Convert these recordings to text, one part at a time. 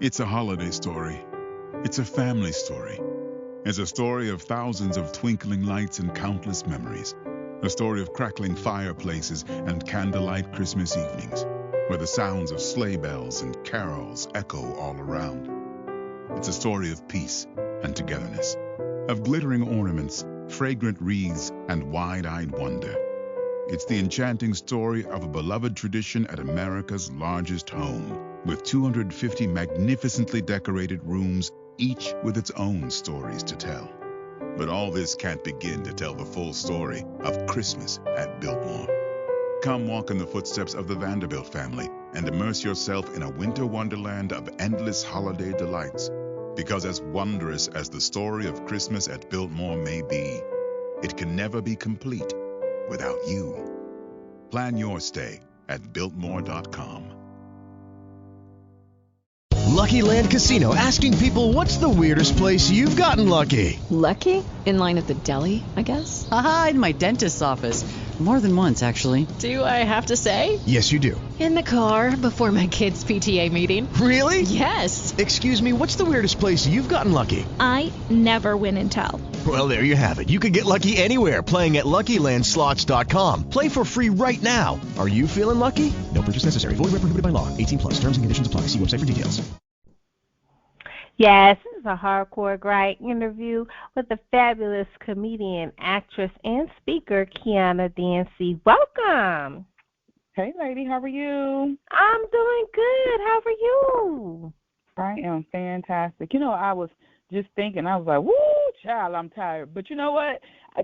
It's a holiday story. It's a family story. It's a story of thousands of twinkling lights and countless memories. A story of crackling fireplaces and candlelight Christmas evenings, where the sounds of sleigh bells and carols echo all around. It's a story of peace and togetherness, of glittering ornaments, fragrant wreaths, and wide-eyed wonder. It's the enchanting story of a beloved tradition at America's largest home, with 250 magnificently decorated rooms, each with its own stories to tell. But all this can't begin to tell the full story of Christmas at Biltmore. Come walk in the footsteps of the Vanderbilt family and immerse yourself in a winter wonderland of endless holiday delights. Because as wondrous as the story of Christmas at Biltmore may be, it can never be complete without you. Plan your stay at Biltmore.com. Lucky Land Casino, asking people, what's the weirdest place you've gotten lucky? Lucky? In line at the deli, I guess? Aha, in my dentist's office. More than once, actually. Do I have to say? Yes, you do. In the car before my kids' PTA meeting. Really? Yes. Excuse me, what's the weirdest place you've gotten lucky? I never win and tell. Well, there you have it. You can get lucky anywhere, playing at LuckyLandSlots.com. Play for free right now. Are you feeling lucky? No purchase necessary. Void where prohibited by law. 18 plus. Terms and conditions apply. See website for details. Yes, this is a hardcore grind interview with the fabulous comedian, actress, and speaker, Kiana Dancie. Welcome. Hey, lady, how are you? I'm doing good. How are you? I am fantastic. You know, I was just thinking, I was like, woo, child, I'm tired. But you know what?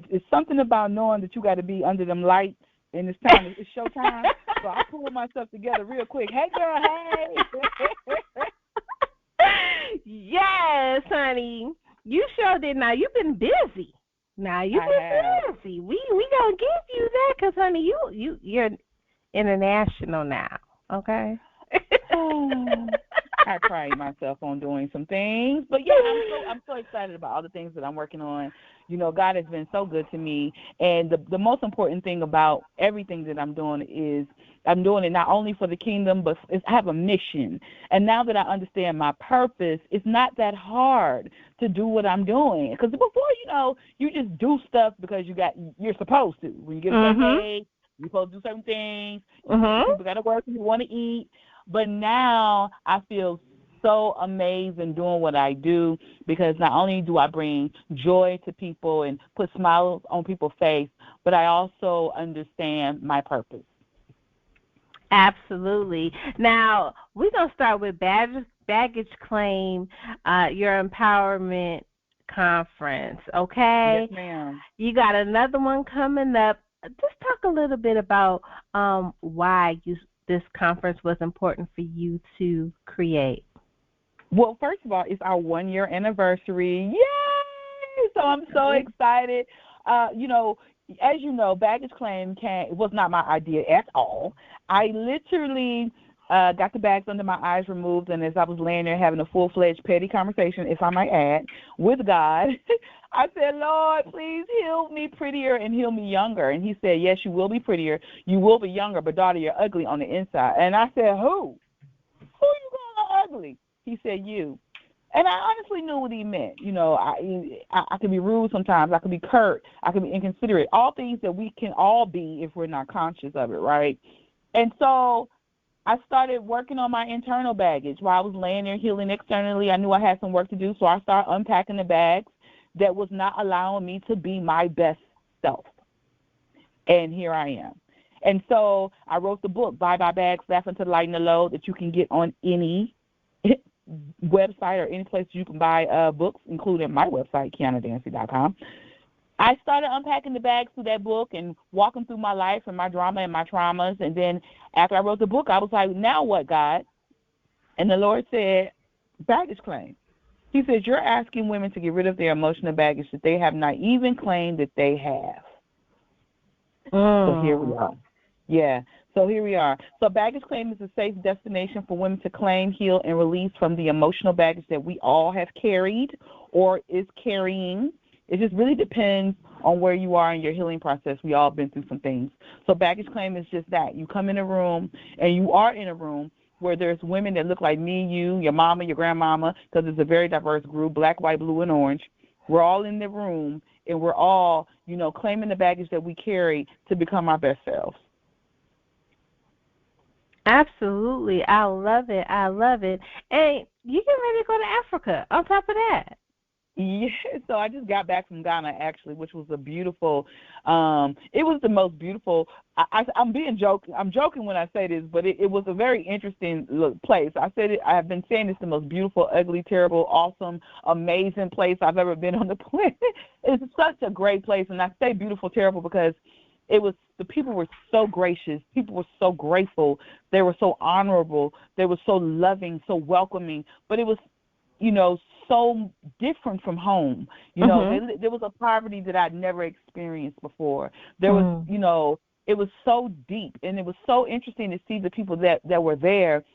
It's something about knowing that you got to be under them lights and it's time. It's showtime. So I pulled myself together real quick. Hey, girl, hey. Yes, honey. You sure did. Now, you've been busy. Now, you've been busy. We going to give you that because, honey, you're international now, okay? I pride myself on doing some things. But, yeah, I'm so excited about all the things that I'm working on. You know, God has been so good to me. And the most important thing about everything that I'm doing is I'm doing it not only for the kingdom, but I have a mission. And now that I understand my purpose, it's not that hard to do what I'm doing. Because before, you know, you just do stuff because you're supposed to. When you get a certain age, you're supposed to do certain things. People got to work and you want to eat. But now I feel so amazing doing what I do because not only do I bring joy to people and put smiles on people's face, but I also understand my purpose. Absolutely. Now, we're going to start with baggage claim, your empowerment conference, okay? Yes, ma'am. You got another one coming up. Just talk a little bit about why this conference was important for you to create. Well, first of all, it's our 1-year anniversary. Yay! So I'm so excited. You know, as you know, baggage claim was not my idea at all. I literally got the bags under my eyes removed, and as I was laying there having a full-fledged petty conversation, if I might add, with God, I said, Lord, please heal me prettier and heal me younger. And he said, yes, you will be prettier. You will be younger, but daughter, you're ugly on the inside. And I said, who? Who you calling ugly? He said, you. And I honestly knew what he meant. You know, I can be rude sometimes. I can be curt. I can be inconsiderate. All things that we can all be if we're not conscious of it, right? And so I started working on my internal baggage. While I was laying there healing externally, I knew I had some work to do, so I started unpacking the bags that was not allowing me to be my best self. And here I am. And so I wrote the book, Bye Bye Bags, Laughing to the Lighten the Load, that you can get on any website or any place you can buy books, including my website, KianaDancie.com. I started unpacking the bags through that book and walking through my life and my drama and my traumas. And then after I wrote the book, I was like, now what, God? And the Lord said, baggage claim. He says, you're asking women to get rid of their emotional baggage that they have not even claimed that they have. So here we are. Yeah, so here we are. So baggage claim is a safe destination for women to claim, heal, and release from the emotional baggage that we all have carried or is carrying. It just really depends on where you are in your healing process. We all been through some things. So baggage claim is just that. You come in a room, and you are in a room where there's women that look like me, you, your mama, your grandmama, because it's a very diverse group, black, white, blue, and orange. We're all in the room, and we're all, claiming the baggage that we carry to become our best selves. Absolutely. I love it. I love it. And you get ready to go to Africa on top of that. Yeah, so I just got back from Ghana, actually, which was a beautiful, it was the most beautiful, I'm joking when I say this, but it was a very interesting place. I have been saying it's the most beautiful, ugly, terrible, awesome, amazing place I've ever been on the planet. It's such a great place, and I say beautiful, terrible because the people were so gracious. People were so grateful. They were so honorable. They were so loving, so welcoming. But it was, so different from home. There was a poverty that I'd never experienced before. There was, it was so deep, and it was so interesting to see the people that were there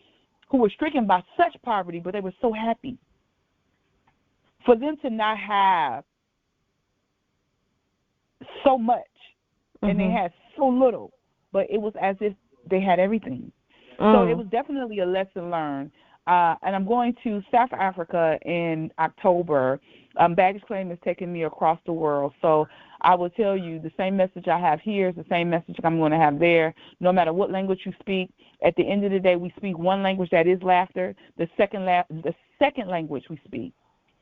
who were stricken by such poverty, but they were so happy. For them to not have so much, and they had so little, but it was as if they had everything. So it was definitely a lesson learned. And I'm going to South Africa in October. Baggage Claim is taking me across the world. So I will tell you the same message I have here is the same message I'm going to have there. No matter what language you speak, at the end of the day, we speak one language, that is laughter. The second language we speak,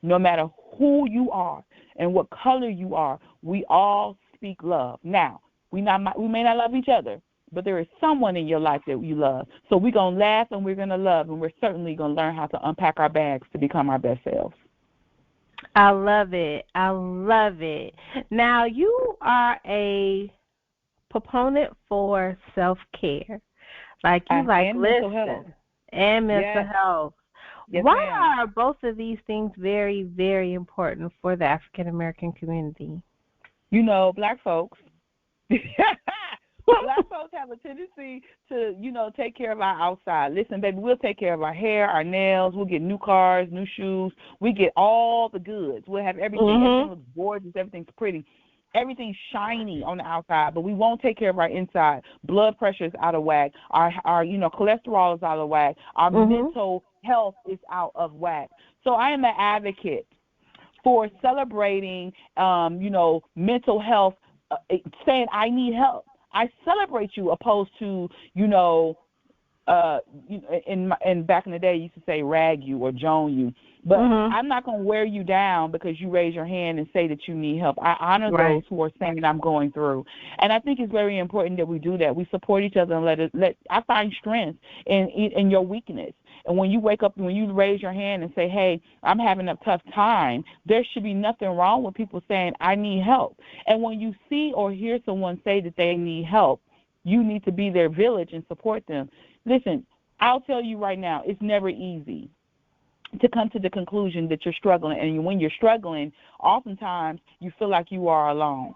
no matter who you are and what color you are, we all speak love. Now, we may not love each other, but there is someone in your life that you love. So we're going to laugh and we're going to love, and we're certainly going to learn how to unpack our bags to become our best selves. I love it. I love it. Now, you are a proponent for self-care. Like you like mental health. And mental health. Yes, Why ma'am. are both of these things very, very important for the African-American community? Black folks. Black folks have a tendency to, take care of our outside. Listen, baby, we'll take care of our hair, our nails. We'll get new cars, new shoes. We get all the goods. We'll have everything. Everything looks gorgeous. Everything's pretty. Everything's shiny on the outside, but we won't take care of our inside. Blood pressure is out of whack. Our cholesterol is out of whack. Our mental health is out of whack. So I am an advocate for celebrating, mental health, saying I need help. I celebrate you, opposed to, in back in the day, you used to say rag you or joan you. But I'm not going to wear you down because you raise your hand and say that you need help. I honor those who are saying I'm going through. And I think it's very important that we do that. We support each other and I find strength in your weakness. And when you wake up, when you raise your hand and say, hey, I'm having a tough time, there should be nothing wrong with people saying, I need help. And when you see or hear someone say that they need help, you need to be their village and support them. Listen, I'll tell you right now, it's never easy to come to the conclusion that you're struggling. And when you're struggling, oftentimes you feel like you are alone.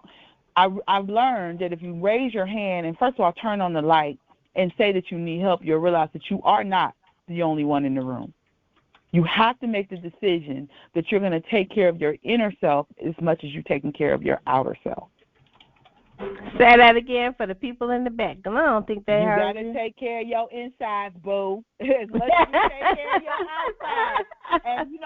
I've learned that if you raise your hand and, first of all, turn on the light and say that you need help, you'll realize that you are not the only one in the room. You have to make the decision that you're going to take care of your inner self as much as you're taking care of your outer self. Say that again for the people in the back. I don't think they heard you. You got to take care of your insides, boo, as much as you take care of your outsides. And,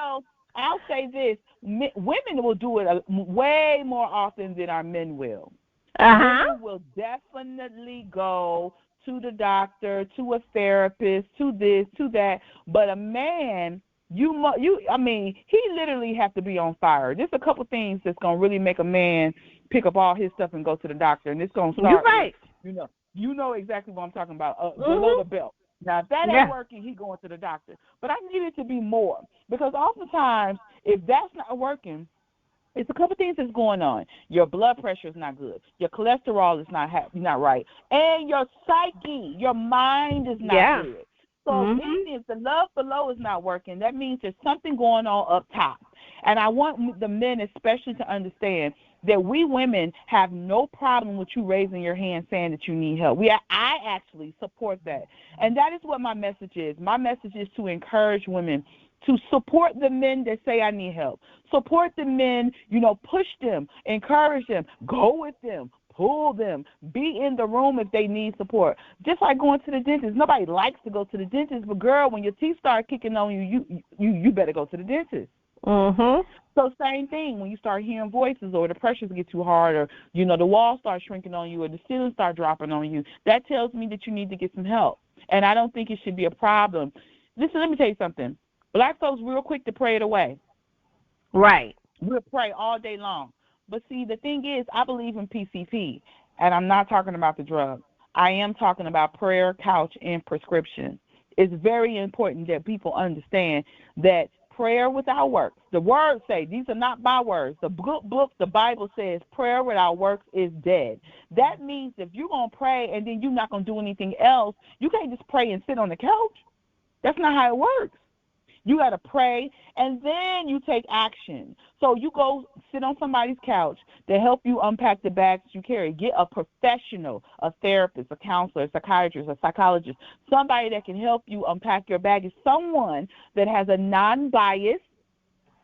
I'll say this. Women will do it way more often than our men will. Women will definitely go to the doctor, to a therapist, to this, to that. But a man, he literally has to be on fire. There's a couple things that's going to really make a man pick up all his stuff and go to the doctor. And it's going to start. You're right. You know exactly what I'm talking about, below the belt. Now, if that ain't working, he's going to the doctor. But I need it to be more, because oftentimes, if that's not working, it's a couple things that's going on. Your blood pressure is not good. Your cholesterol is not right. And your psyche, your mind is not good. So if the love below is not working, that means there's something going on up top. And I want the men especially to understand that we women have no problem with you raising your hand saying that you need help. I actually support that. And that is what my message is. My message is to encourage women to support the men that say I need help. Support the men, push them, encourage them, go with them, pull them. Be in the room if they need support. Just like going to the dentist. Nobody likes to go to the dentist, but girl, when your teeth start kicking on you better go to the dentist. Mhm. So same thing when you start hearing voices or the pressures get too hard or, the walls start shrinking on you or the ceiling start dropping on you. That tells me that you need to get some help. And I don't think it should be a problem. Listen, let me tell you something. Black folks real quick to pray it away. Right. We'll pray all day long. But see, the thing is, I believe in PCP, and I'm not talking about the drug. I am talking about prayer, couch, and prescription. It's very important that people understand that prayer without works, the words say, these are not my words. The book, the Bible says prayer without works is dead. That means if you're going to pray and then you're not going to do anything else, you can't just pray and sit on the couch. That's not how it works. You got to pray, and then you take action. So you go sit on somebody's couch to help you unpack the bags you carry. Get a professional, a therapist, a counselor, a psychiatrist, a psychologist, somebody that can help you unpack your baggage, someone that has a non-biased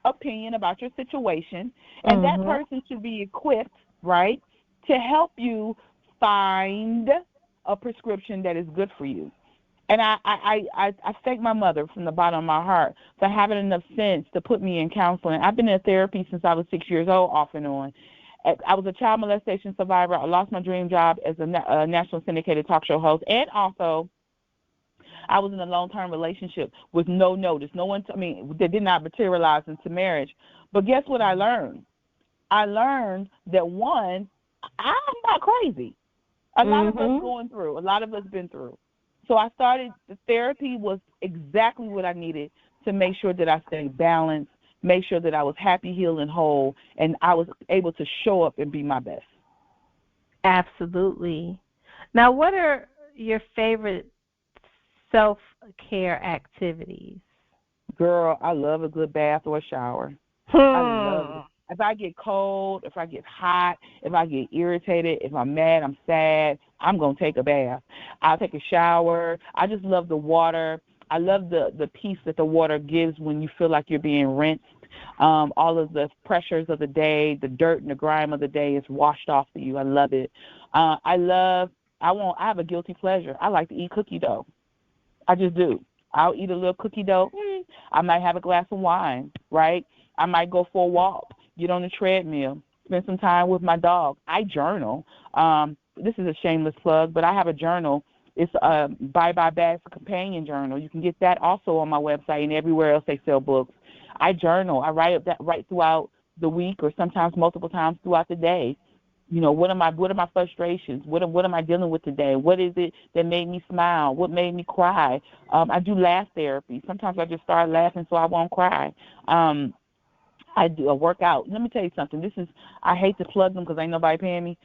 opinion about your situation, and that person should be equipped, right, to help you find a prescription that is good for you. And I thank my mother from the bottom of my heart for having enough sense to put me in counseling. I've been in therapy since I was 6 years old, off and on. I was a child molestation survivor. I lost my dream job as a national syndicated talk show host. And also, I was in a long-term relationship with no notice. That did not materialize into marriage. But guess what I learned? I learned that, one, I'm not crazy. A lot of us going through. A lot of us been through. So I started, the therapy was exactly what I needed to make sure that I stayed balanced, make sure that I was happy, healed, and whole, and I was able to show up and be my best. Absolutely. Now, what are your favorite self-care activities? Girl, I love a good bath or a shower. I love it. If I get cold, if I get hot, if I get irritated, if I'm mad, I'm sad, I'm going to take a bath. I'll take a shower. I just love the water. I love the peace that the water gives when you feel like you're being rinsed. All of the pressures of the day, the dirt and the grime of the day is washed off of you. I love it. I have a guilty pleasure. I like to eat cookie dough. I just do. I'll eat a little cookie dough. I might have a glass of wine, right? I might go for a walk, get on the treadmill, spend some time with my dog. I journal. This is a shameless plug, but I have a journal. It's a Bye Bye Bag for Companion journal. You can get that also on my website and everywhere else they sell books. I journal. I write that right throughout the week or sometimes multiple times throughout the day. What are my frustrations? What am I dealing with today? What is it that made me smile? What made me cry? I do laugh therapy. Sometimes I just start laughing so I won't cry. I do a workout. Let me tell you something. I hate to plug them because ain't nobody paying me.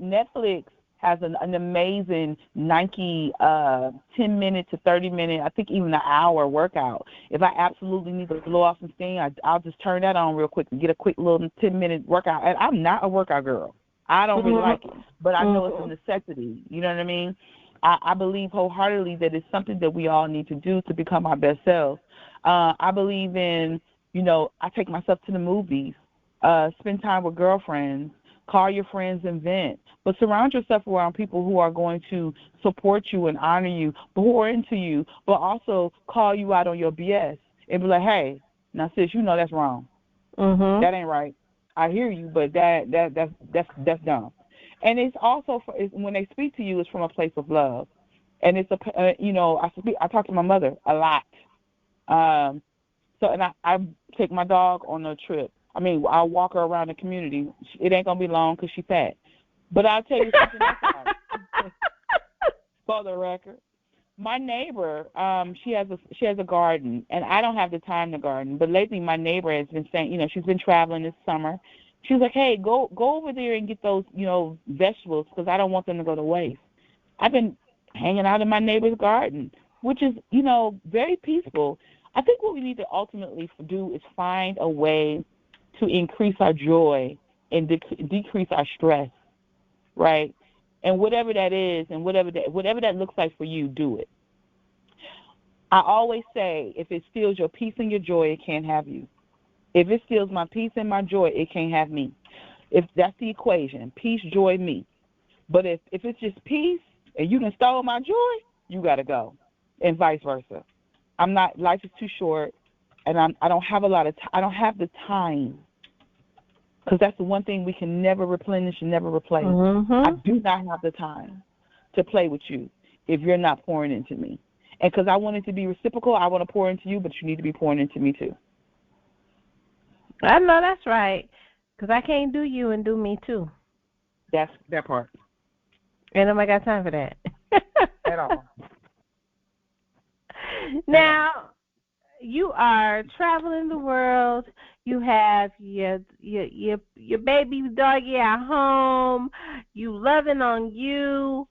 Netflix has an amazing Nike 10-minute to 30-minute, I think even an hour workout. If I absolutely need to blow off some steam, I'll just turn that on real quick and get a quick little 10-minute workout. And I'm not a workout girl. I don't really like it, but I know it's a necessity. You know what I mean? I believe wholeheartedly that it's something that we all need to do to become our best selves. I believe in, I take myself to the movies, spend time with girlfriends, call your friends and vent. But surround yourself around people who are going to support you and honor you, pour into you, but also call you out on your BS and be like, hey, now sis, that's wrong. That ain't right. I hear you, but that's dumb. And it's also when they speak to you, it's from a place of love, and it's I talk to my mother a lot. And I take my dog on a trip. I'll walk her around the community. It ain't gonna be long because she's fat. But I'll tell you something else. For the record, my neighbor, she has a garden, and I don't have the time to garden. But lately, my neighbor has been saying, she's been traveling this summer. She was like, hey, go over there and get those, vegetables because I don't want them to go to waste. I've been hanging out in my neighbor's garden, which is, very peaceful. I think what we need to ultimately do is find a way to increase our joy and decrease our stress, right? And whatever that is, and whatever that looks like for you, do it. I always say, if it steals your peace and your joy, it can't have you. If it steals my peace and my joy, it can't have me. If that's the equation, peace, joy, me. But if it's just peace and you done stole my joy, you got to go, and vice versa. Life is too short, and I don't have I don't have the time, because that's the one thing we can never replenish and never replace. I do not have the time to play with you if you're not pouring into me. And because I want it to be reciprocal, I want to pour into you, but you need to be pouring into me too. I know that's right, because I can't do you and do me too. That's that part. And nobody got time for that. At all. Now, you are traveling the world. You have your baby doggy at home. You loving on you.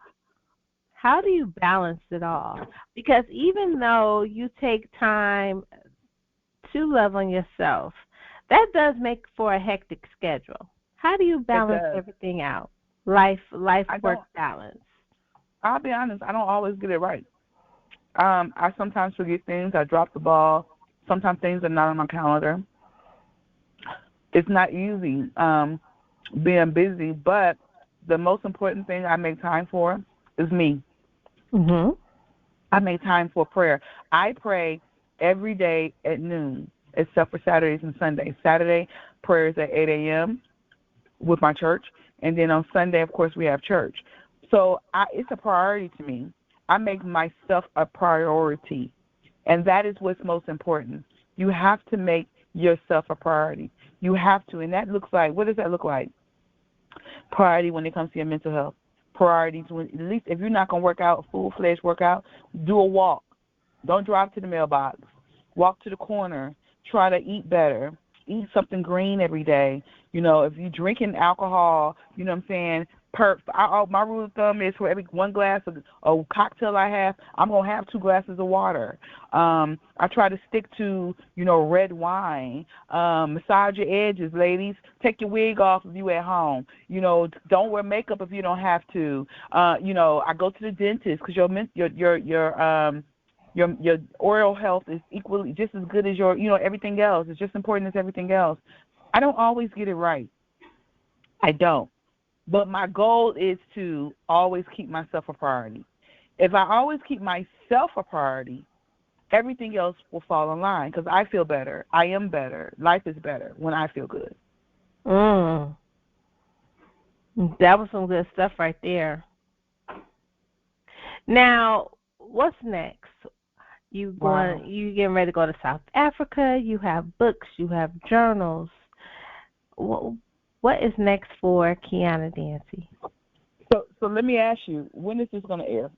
How do you balance it all? Because even though you take time to love on yourself, that does make for a hectic schedule. How do you balance everything out? Life work balance. I'll be honest, I don't always get it right. I sometimes forget things. I drop the ball. Sometimes things are not on my calendar. It's not easy being busy, but the most important thing I make time for is me. I make time for prayer. I pray every day at noon, except for Saturdays and Sundays. Saturday, prayer is at 8 a.m. with my church, and then on Sunday, of course, we have church. So it's a priority to me. I make myself a priority, and that is what's most important. You have to make yourself a priority. You have to, and that looks like, what does that look like? Priority when it comes to your mental health. Priorities when, at least if you're not going to work out, full-fledged workout, do a walk. Don't drive to the mailbox. Walk to the corner. Try to eat better. Eat something green every day. You know, if you're drinking alcohol, you know what I'm saying, my rule of thumb is for every one glass of a cocktail I have, I'm going to have 2 glasses of water. I try to stick to, red wine. Massage your edges, ladies. Take your wig off if you at home. Don't wear makeup if you don't have to. I go to the dentist because your oral health is equally just as good as your, everything else. It's just important as everything else. I don't always get it right. I don't. But my goal is to always keep myself a priority. If I always keep myself a priority, everything else will fall in line because I feel better. I am better. Life is better when I feel good. That was some good stuff right there. Now, what's next? You getting ready to go to South Africa? You have books. You have journals. What is next for Kiana Dancie? So let me ask you, when is this going to air?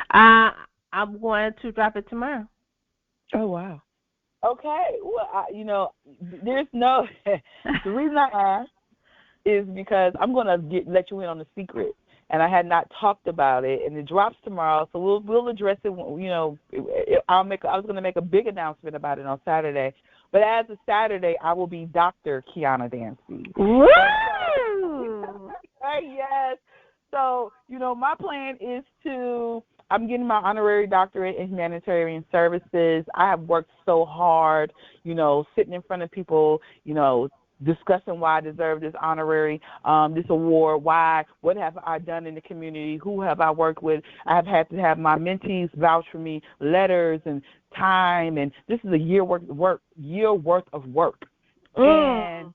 I'm going to drop it tomorrow. Oh, wow. Okay. Well, there's no – the reason I asked is because I'm going to let you in on the secret, and I had not talked about it, and it drops tomorrow, so we'll address it. I was going to make a big announcement about it on Saturday. But as of Saturday, I will be Dr. Kiana Dancie. Woo! Yes. So, my plan is I'm getting my honorary doctorate in humanitarian services. I have worked so hard, sitting in front of people, discussing why I deserve this honorary, this award, what have I done in the community, who have I worked with. I have had to have my mentees vouch for me, letters and time, and this is a year worth of work. And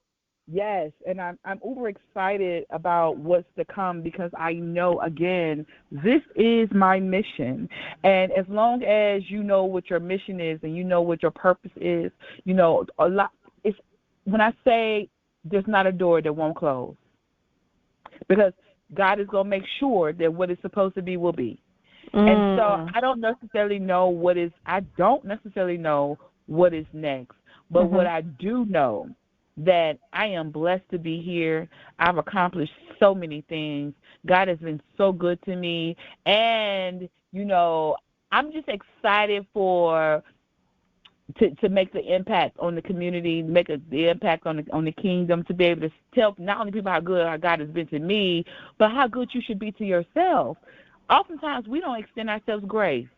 yes, and I'm uber excited about what's to come because I know, again, this is my mission. And as long as you know what your mission is and you know what your purpose is, a lot. When I say there's not a door that won't close, because God is going to make sure that what is supposed to be will be. And so I don't necessarily know what is next, but what I do know, that I am blessed to be here. I've accomplished so many things. God has been so good to me. And, I'm just excited to make the impact on the community, make the impact on the kingdom, to be able to tell not only people how good our God has been to me, but how good you should be to yourself. Oftentimes, we don't extend ourselves grace.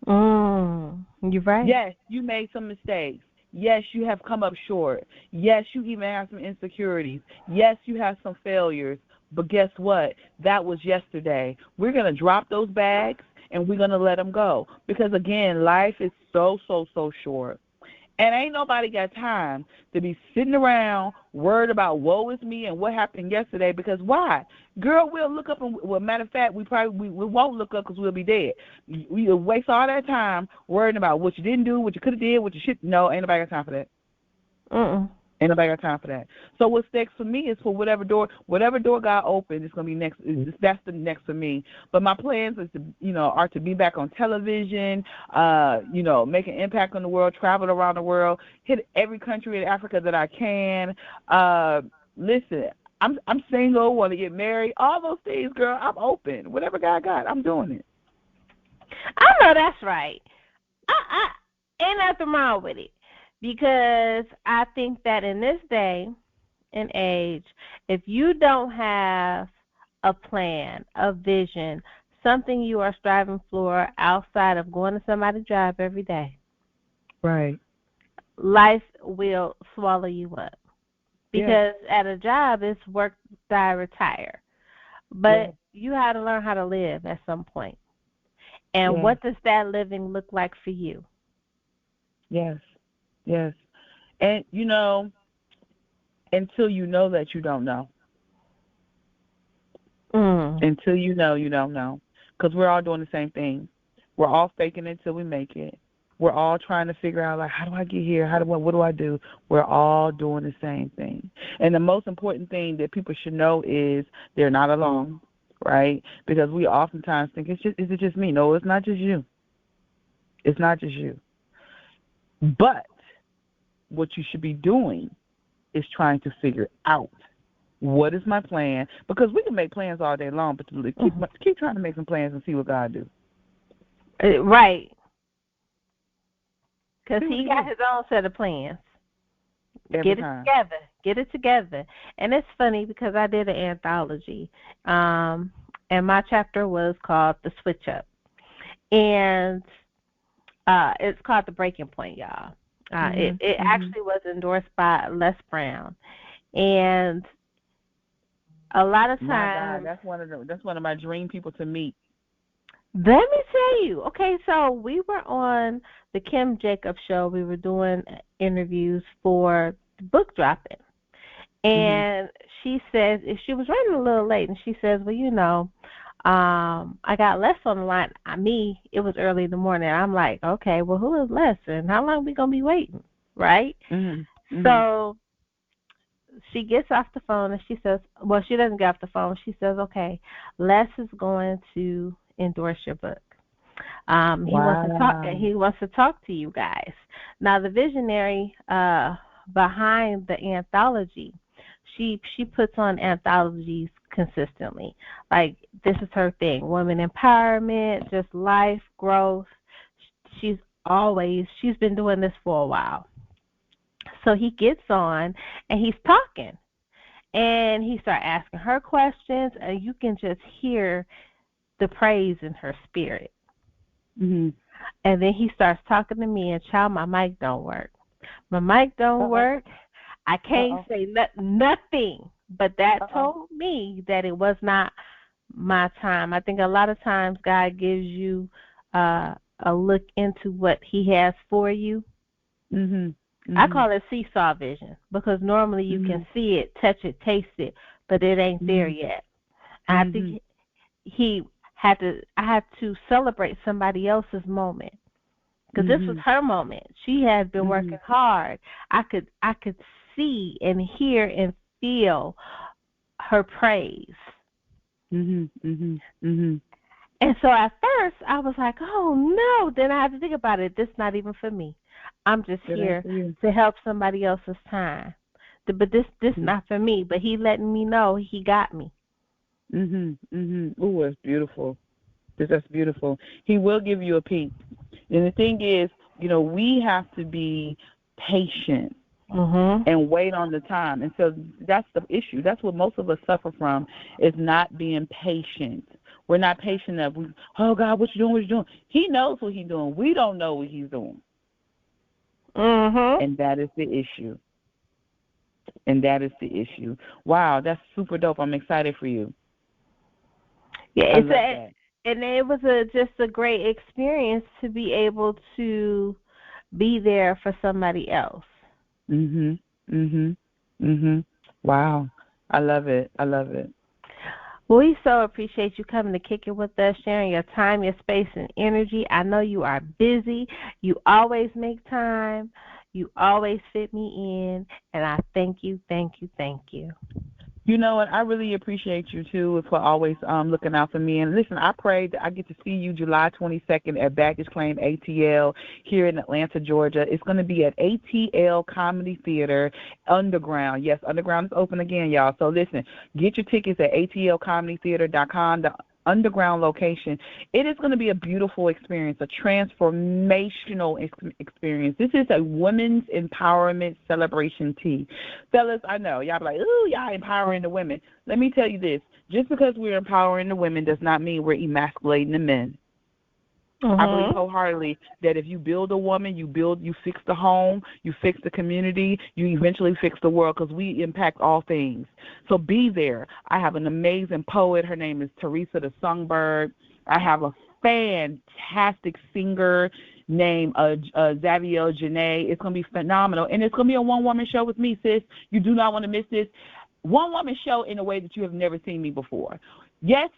You're right. Yes, you made some mistakes. Yes, you have come up short. Yes, you even have some insecurities. Yes, you have some failures. But guess what? That was yesterday. We're going to drop those bags and we're going to let them go. Because, again, life is so short. And ain't nobody got time to be sitting around worried about woe is me and what happened yesterday. Because why? Girl, we'll look up and, well, matter of fact, we won't look up because we'll be dead. We waste all that time worrying about what you didn't do, what you could have did, what you should. No, ain't nobody got time for that. Ain't nobody got time for that. So what's next for me is for whatever door God opened, it's gonna be next. That's the next for me. But my plans is are to be back on television, make an impact on the world, travel around the world, hit every country in Africa that I can. Listen, I'm single, want to get married, all those things, girl. I'm open. Whatever God got, I'm doing it. I know that's right. I ain't nothing wrong with it. Because I think that in this day and age, if you don't have a plan, a vision, something you are striving for outside of going to somebody's job every day, right, life will swallow you up. Because at a job, it's work, die, retire. But you have to learn how to live at some point. And what does that living look like for you? Yes. Yes. And, until you know that you don't know. Until you know, you don't know. Because we're all doing the same thing. We're all faking it until we make it. We're all trying to figure out, like, how do I get here? What do I do? We're all doing the same thing. And the most important thing that people should know is they're not alone, right? Because we oftentimes think, is it just me? No, it's not just you. It's not just you. But what you should be doing is trying to figure out what is my plan, because we can make plans all day long, but keep trying to make some plans and see what God do. Right. Because he got his own set of plans. Get it together. And it's funny because I did an anthology, and my chapter was called The Switch Up. And it's called The Breaking Point, y'all. It actually was endorsed by Les Brown, and a lot of times that's one of my dream people to meet. Let me tell you. Okay, so we were on the Kim Jacobs show. We were doing interviews for book dropping, and she says she was running a little late, and she says, well, I got Les on the line. It was early in the morning. I'm like, okay, well, who is Les and how long are we going to be waiting, right? So she gets off the phone and she says, well, she doesn't get off the phone. She says, okay, Les is going to endorse your book. He wants to talk to you guys. Now, the visionary behind the anthology, she puts on anthologies consistently. Like, this is her thing. Women empowerment, just life, growth. She's been doing this for a while. So he gets on and he's talking. And he starts asking her questions, and you can just hear the praise in her spirit. And then he starts talking to me, and child, my mic don't work. My mic don't work. I can't say nothing. But that told me that it was not my time. I think a lot of times God gives you a look into what he has for you. I call it seesaw vision, because normally you can see it, touch it, taste it, but it ain't there yet. I think I had to celebrate somebody else's moment, because this was her moment. She had been working hard. I could see and hear and feel her praise. And so at first I was like, oh no. Then I had to think about it. This is not even for me. I'm just here to help somebody else's time. But this not for me. But he letting me know he got me. Oh, it's beautiful. That's beautiful. He will give you a peek. And the thing is, we have to be patient. And wait on the time. And so that's the issue. That's what most of us suffer from, is not being patient. We're not patient enough. Oh, God, what you doing? What you doing? He knows what he's doing. We don't know what he's doing. And that is the issue. And that is the issue. Wow, that's super dope. I'm excited for you. Yeah, that. And it was just a great experience to be able to be there for somebody else. Wow, I love it. We so appreciate you coming to kick it with us, sharing your time, your space, and energy. I know you are busy. You always make time. You always fit me in, and I thank you. You know what? I really appreciate you, too, for always looking out for me. And listen, I pray that I get to see you July 22nd at Baggage Claim ATL here in Atlanta, Georgia. It's going to be at ATL Comedy Theater Underground. Yes, Underground is open again, y'all. So listen, get your tickets at atlcomedytheater.com. The underground location. It is going to be a beautiful experience, a transformational experience. This is a women's empowerment celebration tea. Fellas, I know, y'all be like, ooh, y'all empowering the women. Let me tell you this. Just because we're empowering the women does not mean we're emasculating the men. I believe wholeheartedly that if you build a woman, you fix the home, you fix the community, you eventually fix the world, because we impact all things. So be there. I have an amazing poet. Her name is Teresa the Songbird. I have a fantastic singer named Xavier Janae. It's going to be phenomenal. And it's going to be a one-woman show with me, sis. You do not want to miss this. One-woman show in a way that you have never seen me before. Yes,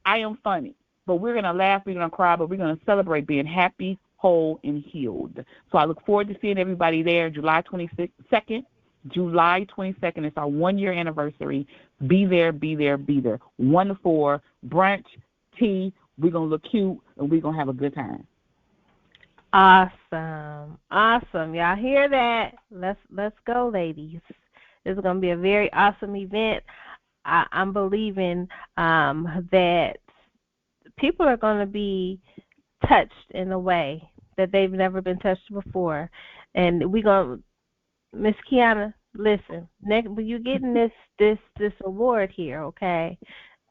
I am funny. But we're going to laugh, we're going to cry, but we're going to celebrate being happy, whole, and healed. So I look forward to seeing everybody there July 22nd. July 22nd. It's our 1-year anniversary. Be there. 1 to 4, brunch, tea. We're going to look cute, and we're going to have a good time. Awesome. Y'all hear that? Let's go, ladies. This is going to be a very awesome event. I'm believing that people are going to be touched in a way that they've never been touched before. And we're going to, Miss Kiana, listen, when you're getting this award here, okay,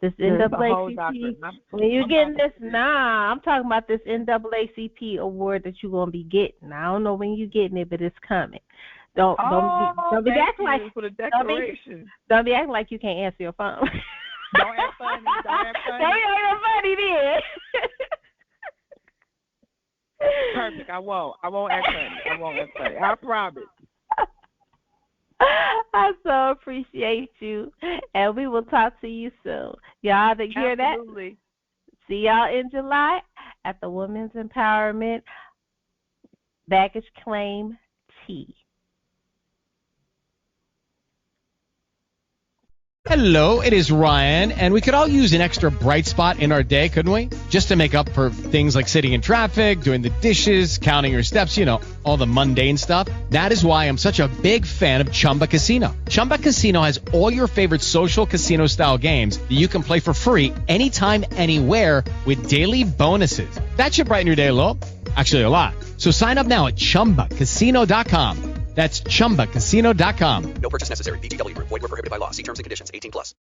this NAACP, when you're getting this, I'm talking about this NAACP award that you're going to be getting. I don't know when you're getting it, but it's coming. Don't be acting like for the declaration. Don't be acting like you can't answer your phone. Don't act funny. Don't act funny then. Perfect. I won't act funny. I promise. I so appreciate you, and we will talk to you soon. Y'all to hear Absolutely. That? See y'all in July at the Women's Empowerment Baggage Claim Tea. Hello, it is Ryan, and we could all use an extra bright spot in our day, couldn't we? Just to make up for things like sitting in traffic, doing the dishes, counting your steps, all the mundane stuff. That is why I'm such a big fan of Chumba Casino. Chumba Casino has all your favorite social casino-style games that you can play for free anytime, anywhere with daily bonuses. That should brighten your day a little. Actually, a lot. So sign up now at ChumbaCasino.com. That's ChumbaCasino.com. No purchase necessary. VGW Group. Void where prohibited by law. See terms and conditions. 18+.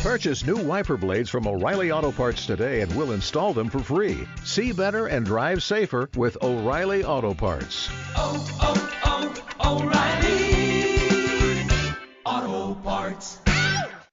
Purchase new wiper blades from O'Reilly Auto Parts today and we'll install them for free. See better and drive safer with O'Reilly Auto Parts. O'Reilly